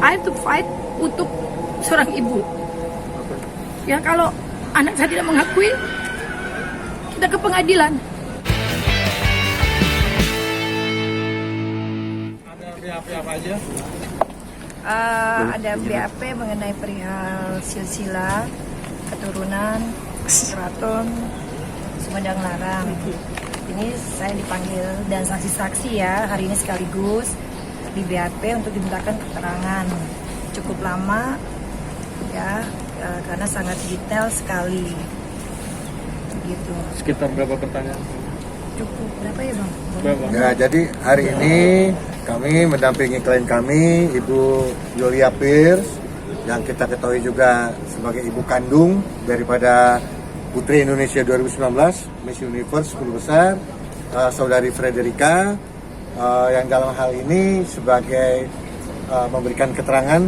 I have to fight untuk seorang ibu. Ya kalau anak saya tidak mengakui, kita ke pengadilan. Ada BAP apa aja? Ada BAP mengenai perihal silsilah keturunan Keraton Sumedang Larang. Ini saya dipanggil dan saksi-saksi ya hari ini sekaligus di BAP untuk dimintakan keterangan. Cukup lama ya karena sangat detail sekali. Gitu. Sekitar berapa pertanyaan? Cukup berapa ya Bang? Berapa? Ya, jadi hari ini kami mendampingi klien kami, Ibu Yulia Pierce, yang kita ketahui juga sebagai ibu kandung daripada Putri Indonesia 2019, Miss Universe 10 besar, Saudari Frederica, yang dalam hal ini sebagai memberikan keterangan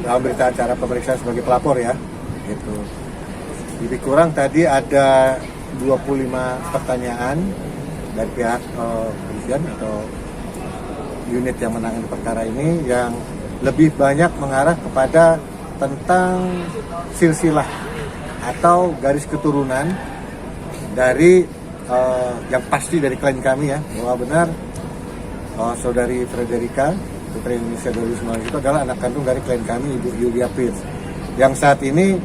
dalam berita acara pemeriksaan sebagai pelapor ya. Gitu. Lebih kurang tadi ada 25 pertanyaan dari pihak kepolisian atau unit yang menangani perkara ini yang lebih banyak mengarah kepada tentang silsilah atau garis keturunan dari yang pasti dari klien kami ya, bahwa benar Saudari Frederica Putri Indonesia 2019 itu adalah anak kandung dari klien kami Ibu Yulia Pierce, yang saat ini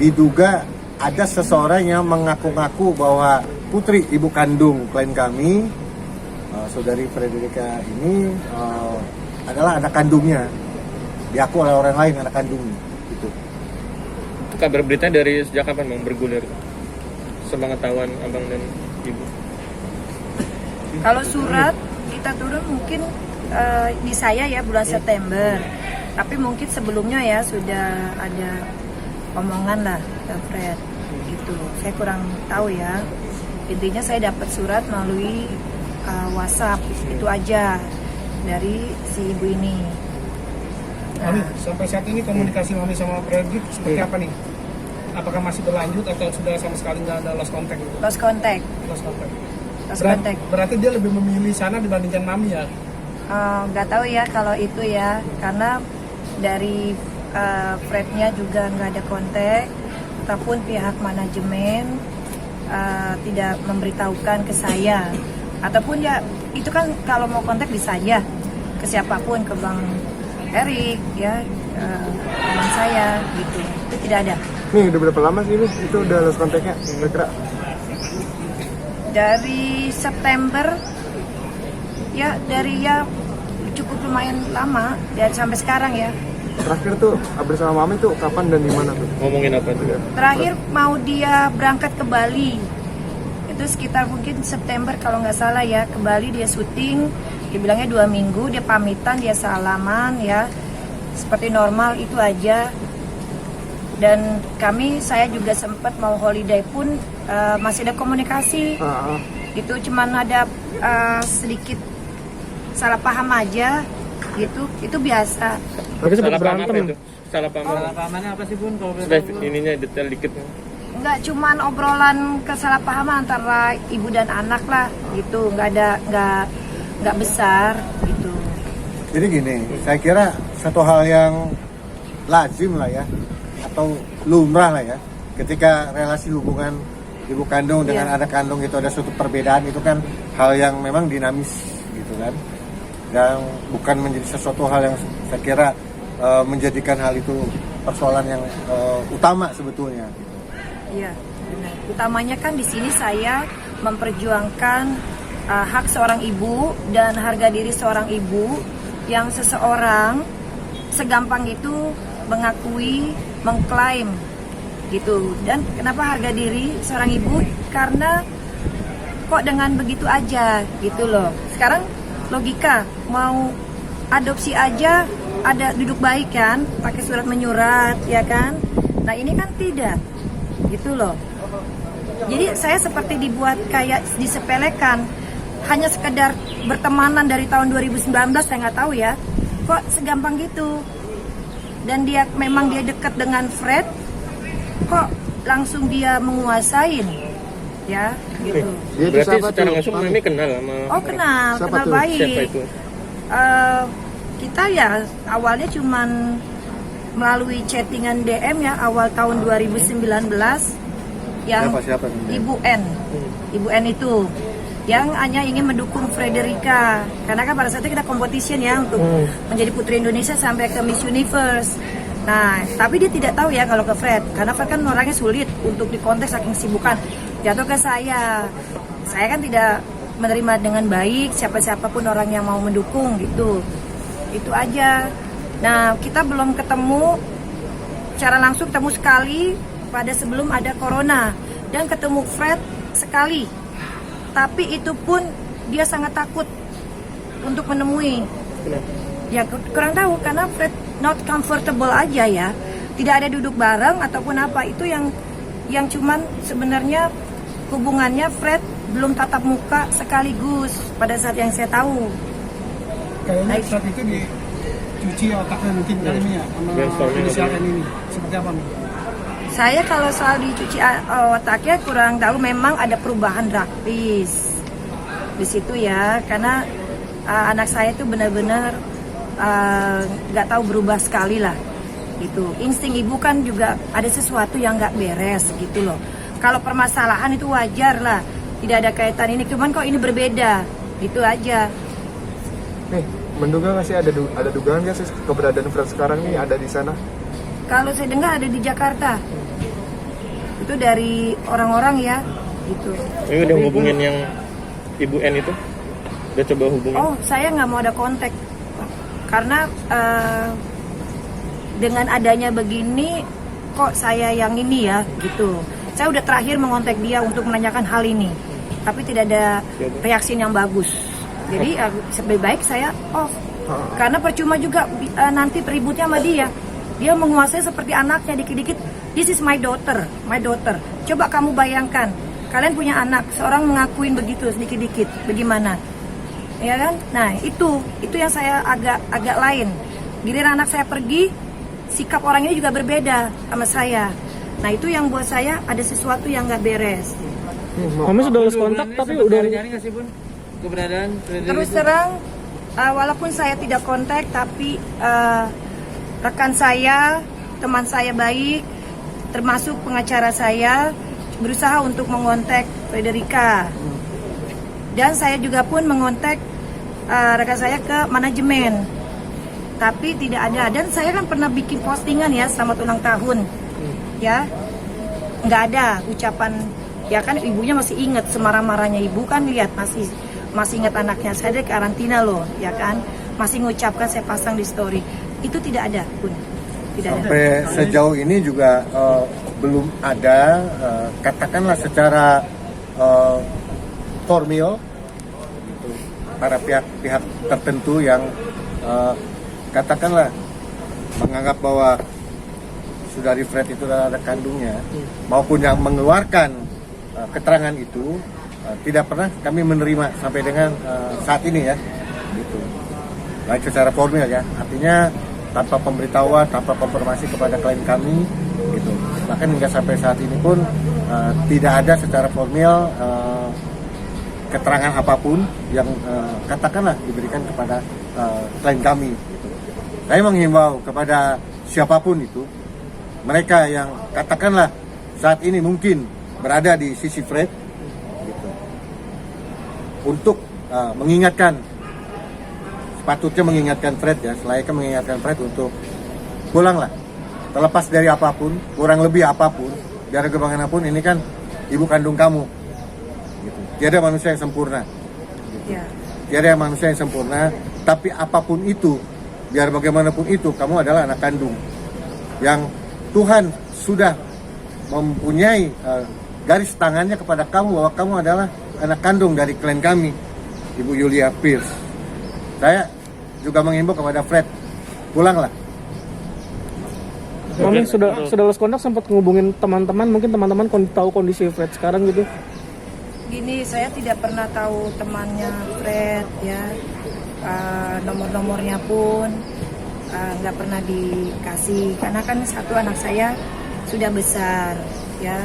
diduga ada seseorang yang mengaku-ngaku bahwa putri ibu kandung klien kami, Saudari Frederica ini adalah anak kandungnya, diaku oleh orang lain anak kandungnya. Gitu. Itu kabar berita dari sejak kapan Bang bergulir? Sepengetahuan Abang dan Ibu. Kalau surat kita turun mungkin di saya ya bulan September, tapi mungkin sebelumnya ya sudah ada omongan lah ke Fred gitu. Saya kurang tahu ya. Intinya saya dapat surat melalui WhatsApp itu aja dari si ibu ini. Mami, sampai saat ini komunikasi Mami sama Fredrik seperti apa nih? Apakah masih berlanjut atau sudah sama sekali nggak ada lost contact? Lost contact. Lost contact. Lost contact. Berarti dia lebih memilih sana dibandingkan Mami ya? Nggak tahu ya kalau itu ya, karena dari Frednya juga nggak ada kontak, ataupun pihak manajemen tidak memberitahukan ke saya, ataupun ya itu kan kalau mau kontak bisa aja ke siapapun, ke Bang Erik ya, teman saya gitu, itu tidak ada. Nih udah berapa lama sih ini? Itu udah lost kontaknya kira-kira? Dari September ya, dari ya cukup lumayan lama dan sampai sekarang ya. Terakhir tuh bersama Mami tuh kapan dan di mana tuh? Ngomongin apa tuh? Terakhir mau dia berangkat ke Bali, itu sekitar mungkin September kalau nggak salah ya, ke Bali dia syuting, dia bilangnya 2 minggu, dia pamitan, dia salaman ya, seperti normal itu aja. Dan saya juga sempat mau holiday pun masih ada komunikasi, itu cuman ada sedikit salah paham aja gitu, itu biasa. Tapi sempat Salah paham apa berantem. itu? Salah paham. Salah pahamannya apa sih Bun? Kalau Supaya ininya detail dikit. Nggak cuman obrolan kesalahpahaman antara ibu dan anak lah gitu, nggak besar gitu. Jadi gini, saya kira satu hal yang lazim lah ya, atau lumrah lah ya, ketika relasi hubungan ibu kandung dengan anak kandung itu ada suatu perbedaan, itu kan hal yang memang dinamis gitu kan, dan bukan menjadi sesuatu hal yang saya kira menjadikan hal itu persoalan yang utama sebetulnya. Iya, benar. Utamanya kan di sini saya memperjuangkan hak seorang ibu dan harga diri seorang ibu, yang seseorang segampang itu mengakui, mengklaim gitu. Dan kenapa harga diri seorang ibu? Karena kok dengan begitu aja gitu loh. Sekarang logika mau adopsi aja ada duduk baik kan, pakai surat menyurat ya kan. Nah ini kan tidak gitu loh. Jadi saya seperti dibuat kayak disepelekan, hanya sekedar bertemanan dari tahun 2019, saya nggak tahu ya kok segampang gitu. Dan dia memang dia dekat dengan Fred, kok langsung dia menguasain ya gitu. Berarti secara langsung Mami kenal sama Oh kenal Siapa kenal tuh? baik. siapa itu? kita ya awalnya cuman melalui chattingan DM ya awal tahun 2019 yang Siapa ini? Ibu N itu yang hanya ingin mendukung Frederica karena kan pada saat itu kita competition ya untuk menjadi Putri Indonesia sampai ke Miss Universe. Nah, tapi dia tidak tahu ya kalau ke Fred karena Fred kan orangnya sulit untuk dikontak saking sibukan. Jatuh ke saya kan tidak menerima dengan baik siapa-siapapun orang yang mau mendukung gitu. Itu aja. Nah, kita belum ketemu secara langsung, ketemu sekali pada sebelum ada corona dan ketemu Fred sekali. Tapi itu pun dia sangat takut untuk menemui. Ya kurang tahu karena Fred not comfortable aja ya. Tidak ada duduk bareng ataupun apa. Itu yang cuman sebenarnya hubungannya Fred belum tatap muka sekaligus pada saat yang saya tahu. Kayaknya saat itu dicuci otaknya mungkin kali ini ya sama inisial N ini. Seperti apa nih? Saya kalau soal dicuci otaknya kurang tahu, memang ada perubahan drastis di situ ya, karena anak saya itu benar-benar nggak tahu berubah sekali lah, gitu. Insting ibu kan juga ada sesuatu yang nggak beres gitu loh. Kalau permasalahan itu wajar lah, tidak ada kaitan ini, cuman kok ini berbeda, itu aja. Nih, menduga nggak sih ada dugaan nggak sih keberadaan Fred sekarang nih ada di sana? Kalau saya dengar ada di Jakarta. Itu dari orang-orang ya, gitu. Ini udah hubungin yang Ibu N itu? Udah coba hubungin? Oh, saya nggak mau ada kontak. Karena dengan adanya begini, kok saya yang ini ya, gitu. Saya udah terakhir mengontak dia untuk menanyakan hal ini. Tapi tidak ada reaksi yang bagus. Jadi lebih baik saya off. Karena percuma juga nanti ributnya sama dia. Dia menguasai seperti anaknya dikit-dikit. This is my daughter. Coba kamu bayangkan, kalian punya anak, seorang mengakuin begitu sedikit-dikit, bagaimana? Ya kan? Nah, itu yang saya agak lain. Giliran anak saya pergi, sikap orangnya juga berbeda sama saya. Nah, itu yang buat saya ada sesuatu yang nggak beres. Kami sudah lost kontak tapi udah nyari nggak sih Bun keberadaan Frederica? Terus terang, walaupun saya tidak kontak, tapi rekan saya, teman saya baik, termasuk pengacara saya, berusaha untuk mengontak Frederica. Dan saya juga pun mengontak rekan saya ke manajemen. Tapi tidak ada. Dan saya kan pernah bikin postingan ya selamat ulang tahun. Ya, nggak ada ucapan. Ya kan ibunya masih ingat semarah-marahnya ibu kan, lihat masih ingat anaknya. Saya ada karantina loh, ya kan. Masih mengucapkan, saya pasang di story. Itu tidak ada pun. Tidak ada. Sampai sejauh ini juga belum ada katakanlah secara formal gitu, para pihak tertentu yang katakanlah menganggap bahwa saudari Fred itu adalah anak kandungnya maupun yang mengeluarkan keterangan itu tidak pernah kami menerima sampai dengan saat ini ya, gitu. Baik secara formal ya, artinya tanpa pemberitahuan, tanpa konfirmasi kepada klien kami, gitu. Bahkan hingga sampai saat ini pun tidak ada secara formal keterangan apapun yang katakanlah diberikan kepada klien kami. Gitu. Saya menghimbau kepada siapapun itu, mereka yang katakanlah saat ini mungkin berada di sisi Fred, gitu, untuk mengingatkan, sepatutnya mengingatkan Fred ya, selayaknya mengingatkan Fred untuk pulanglah, terlepas dari apapun, kurang lebih apapun, biar bagaimanapun ini kan ibu kandung kamu, gitu. Tiada manusia yang sempurna, gitu. Ya. Tiada manusia yang sempurna, tapi apapun itu, biar bagaimanapun itu, kamu adalah anak kandung yang Tuhan sudah mempunyai garis tangannya kepada kamu bahwa kamu adalah anak kandung dari klien kami, Ibu Yulia Pierce. Saya juga mengimbau kepada Fred, pulanglah. Kami sudah lost kontak, sempat ngehubungin teman-teman, mungkin teman-teman tahu kondisi Fred sekarang gitu. Gini, saya tidak pernah tahu temannya Fred ya, nomor-nomornya pun nggak pernah dikasih, karena kan satu anak saya sudah besar ya,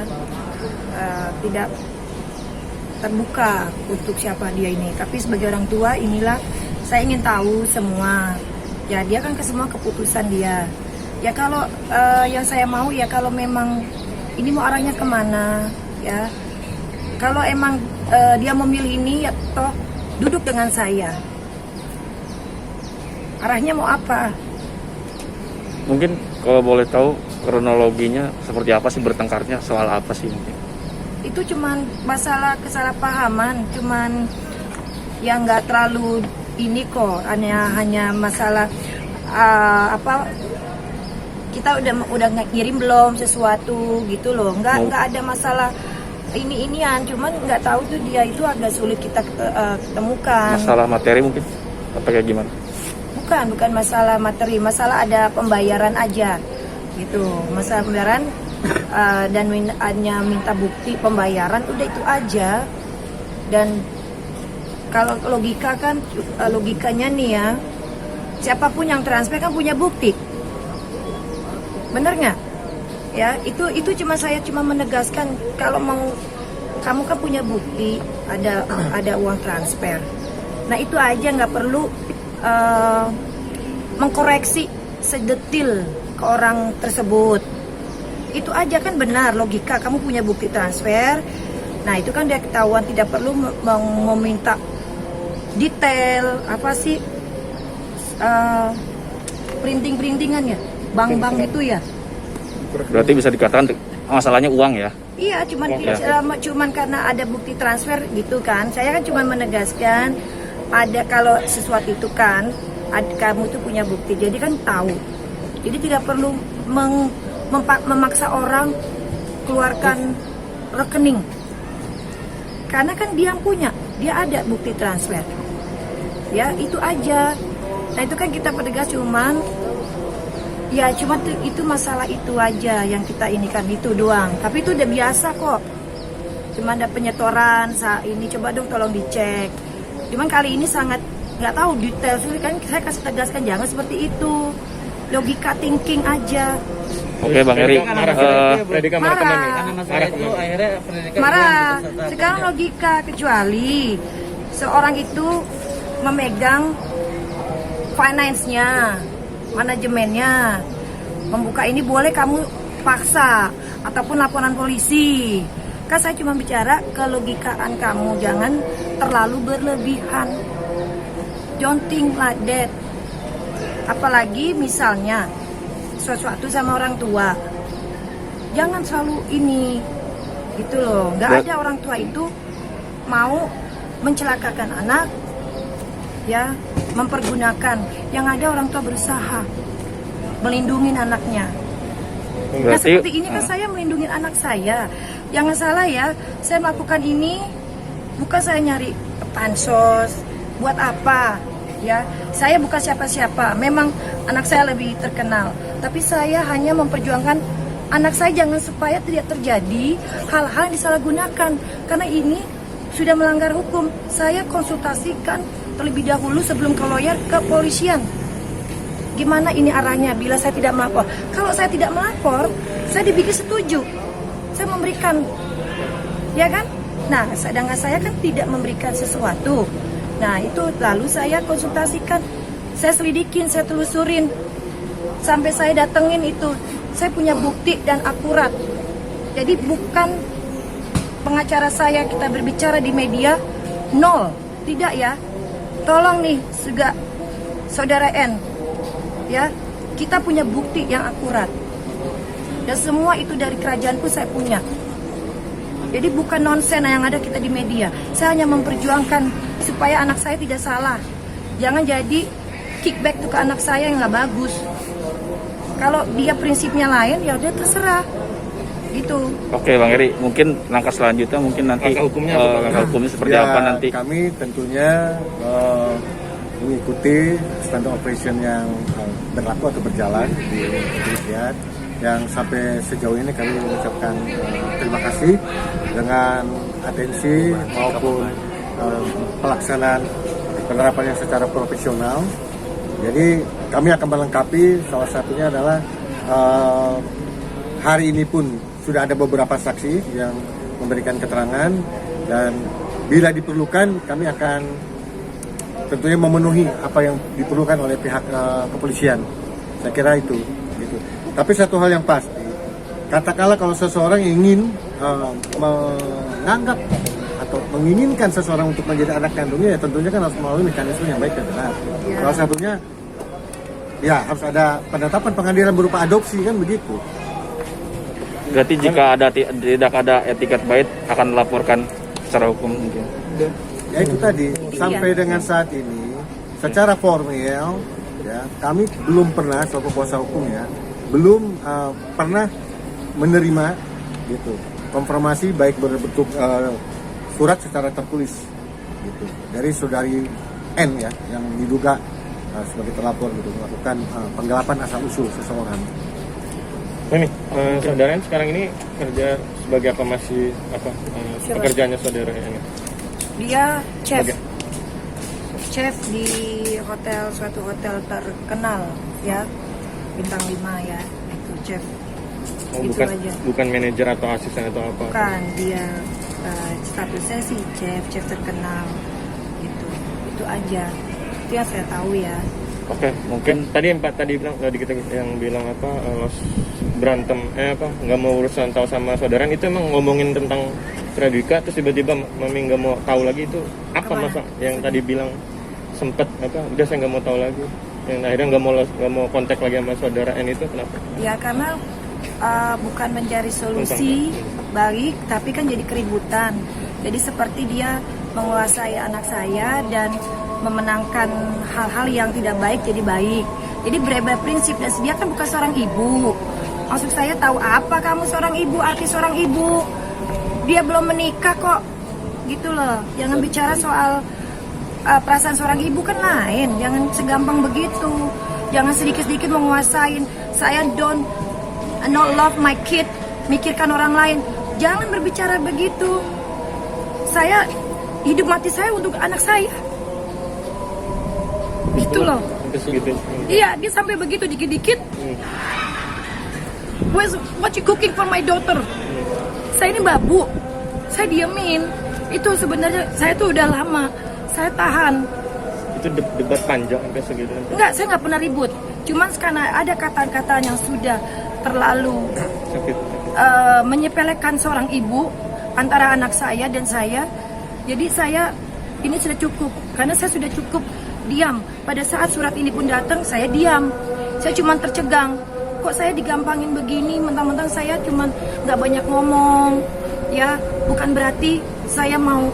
tidak terbuka untuk siapa dia ini. Tapi sebagai orang tua inilah saya ingin tahu semua Ya dia kan semua keputusan dia. Ya kalau yang saya mau ya kalau memang ini mau arahnya kemana ya. Kalau emang dia memilih ini ya toh duduk dengan saya. Arahnya mau apa? Mungkin kalau boleh tahu kronologinya seperti apa sih, bertengkarnya soal apa sih mungkin? Itu cuman masalah kesalahpahaman, cuman yang nggak terlalu ini kok, hanya masalah kita udah ngirim belum sesuatu gitu loh, nggak ada masalah inian, cuman nggak tahu tuh dia itu agak sulit kita ketemukan. Masalah materi mungkin apa kayak gimana? Bukan masalah materi, masalah ada pembayaran aja gitu, masalah pembayaran dan hanya minta bukti pembayaran, udah itu aja. Dan kalau logikanya nih ya, siapapun yang transfer kan punya bukti, bener nggak? Ya itu saya cuma menegaskan kalau mau kamu kan punya bukti ada uang transfer. Nah itu aja, nggak perlu mengkoreksi sedetil ke orang tersebut. Itu aja kan benar logika, kamu punya bukti transfer. Nah itu kan dia ketahuan, tidak perlu meminta detail apa sih printingan ya, bank itu ya. Berarti bisa dikatakan masalahnya uang ya? Iya, cuman karena ada bukti transfer gitu kan. Saya kan cuma menegaskan ada kalau sesuatu itu kan kamu tuh punya bukti, jadi kan tahu. Jadi tidak perlu memaksa orang keluarkan rekening. Karena kan dia yang punya, dia ada bukti transfer. Ya, itu aja. Nah, itu kan kita pertegas cuma itu masalah itu aja yang kita inikan, itu doang. Tapi itu udah biasa kok. Cuma ada penyetoran ini, coba dong tolong dicek. Cuman kali ini sangat nggak tahu detail, kan saya kasih tegaskan jangan seperti itu. Logika thinking aja. Oke Bang Eri, Fredika marah kemana nih? Karena masalah itu akhirnya Fredika Marah. Sekarang logika, kecuali seorang itu memegang finance-nya, manajemennya, membuka ini boleh kamu paksa ataupun laporan polisi. Kan saya cuma bicara kelogikaan kamu, jangan terlalu berlebihan. Don't think like that. Apalagi misalnya sesuatu sama orang tua, jangan selalu ini gitu loh. Nggak ada orang tua itu mau mencelakakan anak, ya, mempergunakan. Yang ada orang tua berusaha melindungi anaknya. Nah seperti ini kan saya melindungi anak saya. Jangan salah ya, saya melakukan ini bukan saya nyari pansos buat apa ya. Saya bukan siapa-siapa, memang anak saya lebih terkenal, tapi saya hanya memperjuangkan anak saya jangan supaya tidak terjadi hal-hal yang disalahgunakan. Karena ini sudah melanggar hukum. Saya konsultasikan terlebih dahulu sebelum ke lawyer ke polisian. Gimana ini arahnya bila saya tidak melapor? Kalau saya tidak melapor, saya dibikin setuju. Saya memberikan, ya kan? Nah, sedangkan saya kan tidak memberikan sesuatu. Nah, itu lalu saya konsultasikan, saya selidikin, saya telusurin, sampai saya datengin itu. Saya punya bukti dan akurat. Jadi bukan pengacara saya kita berbicara di media, nol, tidak ya. Tolong nih, juga saudara N, ya, kita punya bukti yang akurat. Dan semua itu dari kerajaanku saya punya. Jadi bukan nonsen yang ada kita di media. Saya hanya memperjuangkan supaya anak saya tidak salah. Jangan jadi kickback tuh ke anak saya yang nggak bagus. Kalau dia prinsipnya lain, ya udah terserah. Gitu. Oke Bang Eri, mungkin langkah selanjutnya mungkin nanti langkah hukumnya seperti apa nanti? Kami tentunya mengikuti standar operation yang berlaku atau berjalan di kepolisian. Yang sampai sejauh ini kami mengucapkan terima kasih dengan atensi maupun pelaksanaan penerapan yang secara profesional. Jadi kami akan melengkapi, salah satunya adalah hari ini pun sudah ada beberapa saksi yang memberikan keterangan, dan bila diperlukan kami akan tentunya memenuhi apa yang diperlukan oleh pihak kepolisian. Saya kira itu gitu. Tapi satu hal yang pasti, katakanlah kalau seseorang ingin menganggap atau menginginkan seseorang untuk menjadi anak kandungnya, ya tentunya kan harus melalui mekanisme yang baik dan benar. Salah satunya ya harus ada penetapan pengadilan berupa adopsi, kan begitu. Berarti jika tidak ada etiket baik akan dilaporkan secara hukum mungkin. Ya itu tadi, sampai dengan saat ini secara formal ya kami belum pernah selaku kuasa hukum ya belum pernah menerima gitu konfirmasi baik berbentuk surat secara tertulis gitu dari saudari N ya yang diduga sebagai terlapor gitu melakukan penggelapan asal usul seseorang. Ini saudara sekarang ini kerja sebagai apa, masih apa pekerjaannya saudara ini? Dia chef di suatu hotel terkenal ya, bintang 5 ya, itu chef. Oh, Itu aja. bukan manajer atau asisten atau apa? Bukan, dia statusnya sih chef terkenal gitu. Itu aja. Itu yang saya tahu ya. Oke, mungkin tadi bilang kita yang bilang apa berantem nggak mau urusan tahu sama saudara, itu emang ngomongin tentang Fredrika terus tiba-tiba mami nggak mau tahu lagi, itu apa masa yang tadi bilang sempet udah saya nggak mau tahu lagi, yang akhirnya nggak mau kontak lagi sama saudara N itu kenapa? Ya karena bukan mencari solusi baik, tapi kan jadi keributan. Jadi seperti dia menguasai anak saya dan memenangkan hal-hal yang tidak baik jadi baik. Jadi berbeda prinsip, dan dia kan bukan seorang ibu. Maksud saya, tahu apa kamu seorang ibu, arti seorang ibu? Dia belum menikah kok, gitu loh. Jangan bicara soal perasaan seorang ibu kan lain. Jangan segampang begitu. Jangan sedikit-sedikit menguasain. Saya not love my kid, mikirkan orang lain. Jangan berbicara begitu. Saya hidup mati saya untuk anak saya. Gitu loh. Iya, dia sampai begitu dikit-dikit. What you cooking for my daughter? Saya ini babu. Saya diemin. Itu sebenarnya saya tuh udah lama. Saya tahan. Itu debat panjang sampai segitu? Enggak, saya nggak pernah ribut. Cuman karena ada kata-kata yang sudah terlalu menyepelekan seorang ibu antara anak saya dan saya. Jadi saya ini sudah cukup. Karena saya sudah cukup diam. Pada saat surat ini pun datang, saya diam. Saya cuma tercegang. Kok saya digampangin begini, mentang-mentang saya cuma nggak banyak ngomong. Ya, bukan berarti saya mau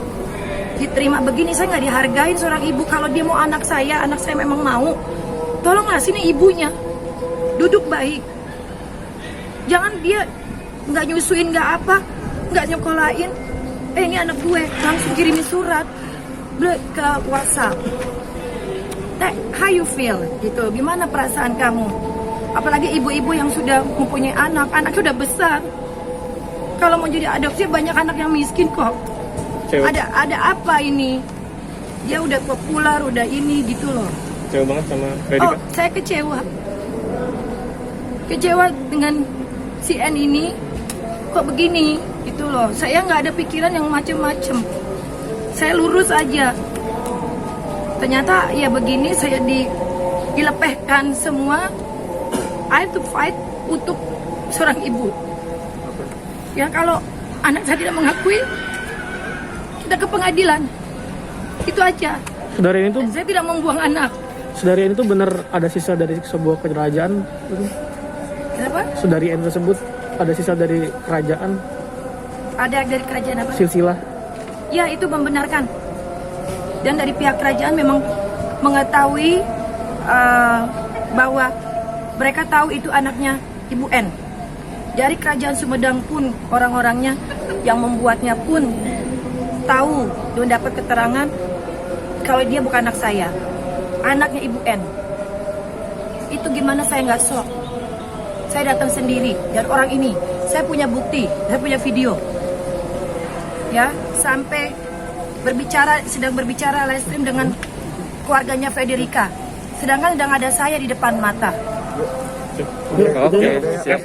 diterima begini. Saya nggak dihargain seorang ibu. Kalau dia mau anak saya memang mau. Tolonglah sini ibunya. Duduk baik. Jangan dia nggak nyusuin, nggak apa, nggak nyokolain. Ini anak gue, langsung kirimin surat ke WhatsApp. How you feel? Gitu. Gimana perasaan kamu? Apalagi ibu-ibu yang sudah mempunyai anak sudah besar. Kalau mau jadi adopsi banyak anak yang miskin kok. Ada apa ini? Dia udah populer, udah ini gitu loh. Kecewa banget sama Fredrika? Oh, saya kecewa. Kecewa dengan si N ini. Kok begini? Gitu loh. Saya nggak ada pikiran yang macem-macem. Saya lurus aja. Ternyata ya begini, saya dilepehkan semua. I have to fight untuk seorang ibu. Ya kalau anak saya tidak mengakui, kita ke pengadilan. Itu aja. Saudari ini tuh, saya tidak membuang anak. saudari ini tuh benar ada sisa dari sebuah kerajaan. Kenapa? Saudari N tersebut ada sisa dari kerajaan. Ada dari kerajaan apa? Silsilah. Ya, itu membenarkan. Dan dari pihak kerajaan memang mengetahui bahwa mereka tahu itu anaknya Ibu N. Dari kerajaan Sumedang pun orang-orangnya yang membuatnya pun tahu dan dapat keterangan kalau dia bukan anak saya, anaknya Ibu N. Itu gimana saya nggak shock? Saya datang sendiri dan orang ini, saya punya bukti, saya punya video. Ya, sampai sedang berbicara live stream dengan keluarganya Fredrika. Sedangkan sedang ada saya di depan mata. Oke, siap.